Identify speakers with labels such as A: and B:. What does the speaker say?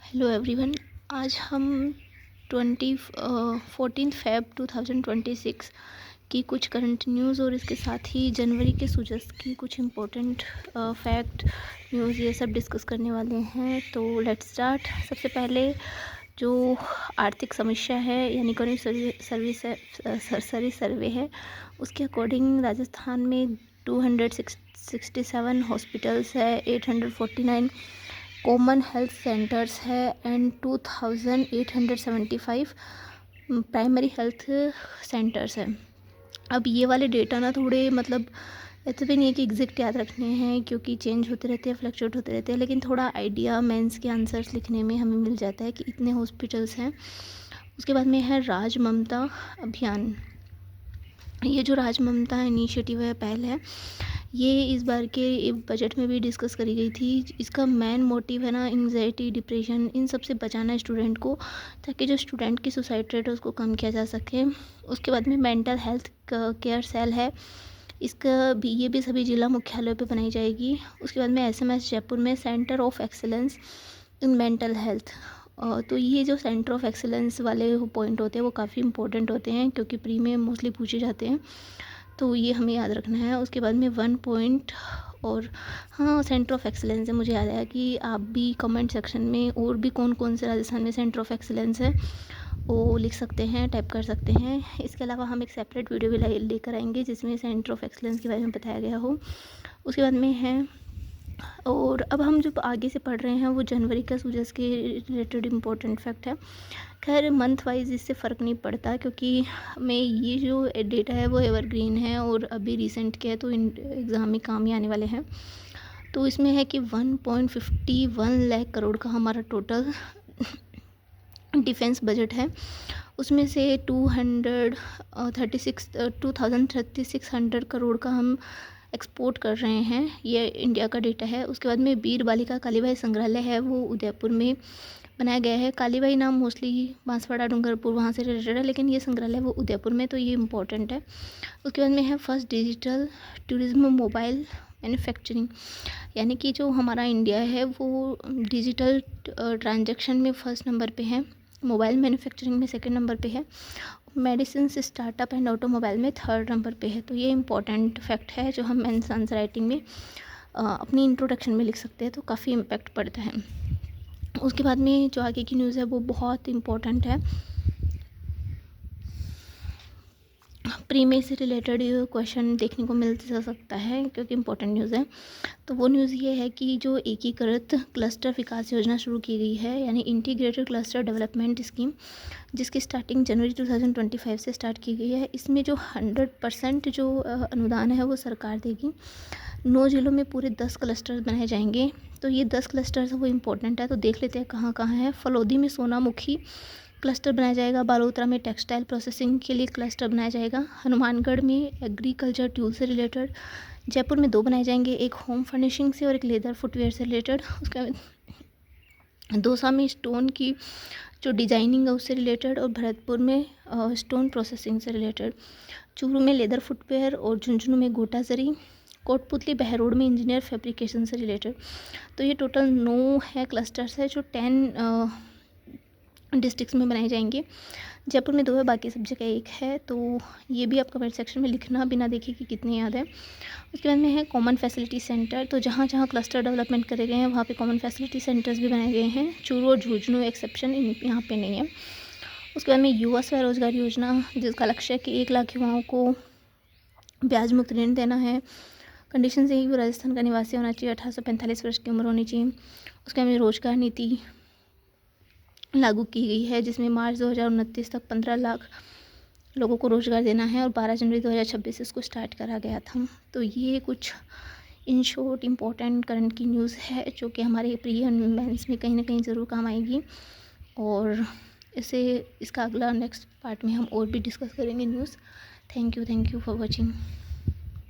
A: Hello everyone. आज हम 14 Feb 2026 की कुछ करंट न्यूज़ और इसके साथ ही जनवरी के सूचक की कुछ इम्पोर्टेंट फैक्ट न्यूज़ ये सब डिस्कस करने वाले हैं। तो लेट्स स्टार्ट। सबसे पहले जो आर्थिक समीक्षा है यानी इकोनॉमिक सरसरी सर्वे है, उसके अकॉर्डिंग राजस्थान में 267 हॉस्पिटल्स है, 849 कॉमन हेल्थ सेंटर्स है एंड 2875 प्राइमरी हेल्थ सेंटर्स है। अब ये वाले डेटा ना थोड़े ऐसे भी नहीं है कि एग्जैक्ट याद रखने हैं, क्योंकि चेंज होते रहते हैं, फ्लक्चुएट होते रहते हैं, लेकिन थोड़ा आइडिया मेंस के आंसर्स लिखने में हमें मिल जाता है कि इतने हॉस्पिटल्स हैं। उसके बाद में है राज ममता अभियान। ये जो राज ममता इनिशिएटिव है, पहल है, ये इस बार के बजट में भी डिस्कस करी गई थी। इसका मेन मोटिव है ना, एंग्जाइटी, डिप्रेशन, इन सब से बचाना है स्टूडेंट को, ताकि जो स्टूडेंट की सुसाइड रेट है उसको कम किया जा सके। उसके बाद में मेंटल हेल्थ केयर सेल है, इसका भी ये भी सभी जिला मुख्यालयों पे बनाई जाएगी। उसके बाद में एसएमएस जयपुर में centre of excellence in mental health. तो ये जो सेंटर ऑफ एक्सीलेंस वाले पॉइंट होते हैं वो काफ़ी इंपॉर्टेंट होते हैं, क्योंकि प्री में मोस्टली पूछे जाते हैं, तो ये हमें याद रखना है। उसके बाद में 1 पॉइंट और हाँ, सेंटर ऑफ एक्सीलेंस है, मुझे याद आया कि आप भी कमेंट सेक्शन में और भी कौन कौन से राजस्थान में सेंटर ऑफ एक्सीलेंस है वो लिख सकते हैं, टाइप कर सकते हैं। इसके अलावा हम एक सेपरेट वीडियो भी लेकर आएंगे जिसमें सेंटर ऑफ एक्सीलेंस के बारे में बताया गया हो। उसके बाद में है, और अब हम जो आगे से पढ़ रहे हैं वो जनवरी का सूचक के रिलेटेड इम्पोर्टेंट फैक्ट है। खैर मंथ वाइज इससे फ़र्क नहीं पड़ता, क्योंकि हमें ये जो डेटा है वो एवरग्रीन है और अभी रिसेंट के है, तो इन एग्ज़ाम में काम ही आने वाले हैं। तो इसमें है कि 1.51 लाख करोड़ का हमारा टोटल डिफेंस बजट है। उसमें से 2600 करोड़ का हम एक्सपोर्ट कर रहे हैं, ये इंडिया का डेटा है। उसके बाद में वीर बालिका कालीबाई संग्रहालय है, वो उदयपुर में बनाया गया है। कालीबाई नाम मोस्टली बांसवाड़ा, डूंगरपुर वहाँ से रिलेटेड है, लेकिन ये संग्रहालय वो उदयपुर में, तो ये इम्पोर्टेंट है। उसके बाद में है first digital tourism mobile manufacturing, यानी कि जो हमारा इंडिया है वो डिजिटल ट्रांजैक्शन में फर्स्ट नंबर पे है, मोबाइल मैन्युफैक्चरिंग में सेकंड नंबर पे है, मेडिसिन स्टार्टअप एंड ऑटोमोबाइल में थर्ड नंबर पे है। तो ये इंपॉर्टेंट फैक्ट है जो हम मेंस आंसर राइटिंग में अपनी इंट्रोडक्शन में लिख सकते हैं, तो काफ़ी इम्पैक्ट पड़ता है। उसके बाद में जो आगे की न्यूज़ है वो बहुत इम्पोर्टेंट है, प्री में से रिलेटेड क्वेश्चन देखने को मिल सकता है, क्योंकि इम्पोर्टेंट न्यूज़ है। तो वो न्यूज़ ये है कि जो एकीकृत क्लस्टर विकास योजना शुरू की गई है, यानी इंटीग्रेटेड क्लस्टर डेवलपमेंट स्कीम, जिसकी स्टार्टिंग जनवरी 2025 से स्टार्ट की गई है। इसमें जो 100% जो अनुदान है वो सरकार देगी। 9 जिलों में पूरे 10 क्लस्टर्स बनाए जाएंगे। तो ये 10 क्लस्टर्स वो इम्पोर्टेंट है, तो देख लेते हैं कहाँ कहाँ है। फलोदी में सोनामुखी क्लस्टर बनाया जाएगा, बालोतरा में टेक्सटाइल प्रोसेसिंग के लिए क्लस्टर बनाया जाएगा, हनुमानगढ़ में एग्रीकल्चर ट्यूल से रिलेटेड, जयपुर में 2 बनाए जाएंगे, एक होम फर्निशिंग से और एक लेदर फुटवेयर से रिलेटेड। उसके बाद दौसा में स्टोन की जो डिजाइनिंग है उससे रिलेटेड, और भरतपुर में स्टोन प्रोसेसिंग से रिलेटेड, चूरू में लेदर फुटवेयर और झुंझुनू में गोटा जरी, कोटपुतली बहरोड में इंजीनियर फैब्रिकेशन से रिलेटेड। तो ये टोटल 9 है क्लस्टर्स है जो 10 डिस्ट्रिक्ट्स में बनाए जाएंगे। जयपुर में 2 है, बाकी सब जगह 1 है। तो ये भी आप कमेंट सेक्शन में लिखना, बिना देखे कि कितने याद है। उसके बाद में है कॉमन फैसिलिटी सेंटर, तो जहाँ जहाँ क्लस्टर डेवलपमेंट करे गए हैं वहाँ पे कॉमन फैसिलिटी सेंटर्स भी बनाए गए हैं। चूरू और झुंझुनू एक्सेप्शन यहाँ पे नहीं है। उसके बाद में युवा स्वरोजगार योजना, जिसका लक्ष्य है कि 1 लाख युवाओं को ब्याज मुक्त ऋण देना है। कंडीशन यही, वो राजस्थान का निवासी होना चाहिए, 18 से 45 वर्ष की उम्र होनी चाहिए। उसके बाद में रोजगार नीति लागू की गई है, जिसमें मार्च 2029 तक 15 लाख लोगों को रोज़गार देना है, और 12 जनवरी 2026 इसको स्टार्ट करा गया था। तो ये कुछ इन शॉर्ट इम्पोर्टेंट करंट की न्यूज़ है, जो कि हमारे प्री एंड मेंस में कहीं ना कहीं ज़रूर काम आएगी। और इसका अगला नेक्स्ट पार्ट में हम और भी डिस्कस करेंगे news. Thank you for watching.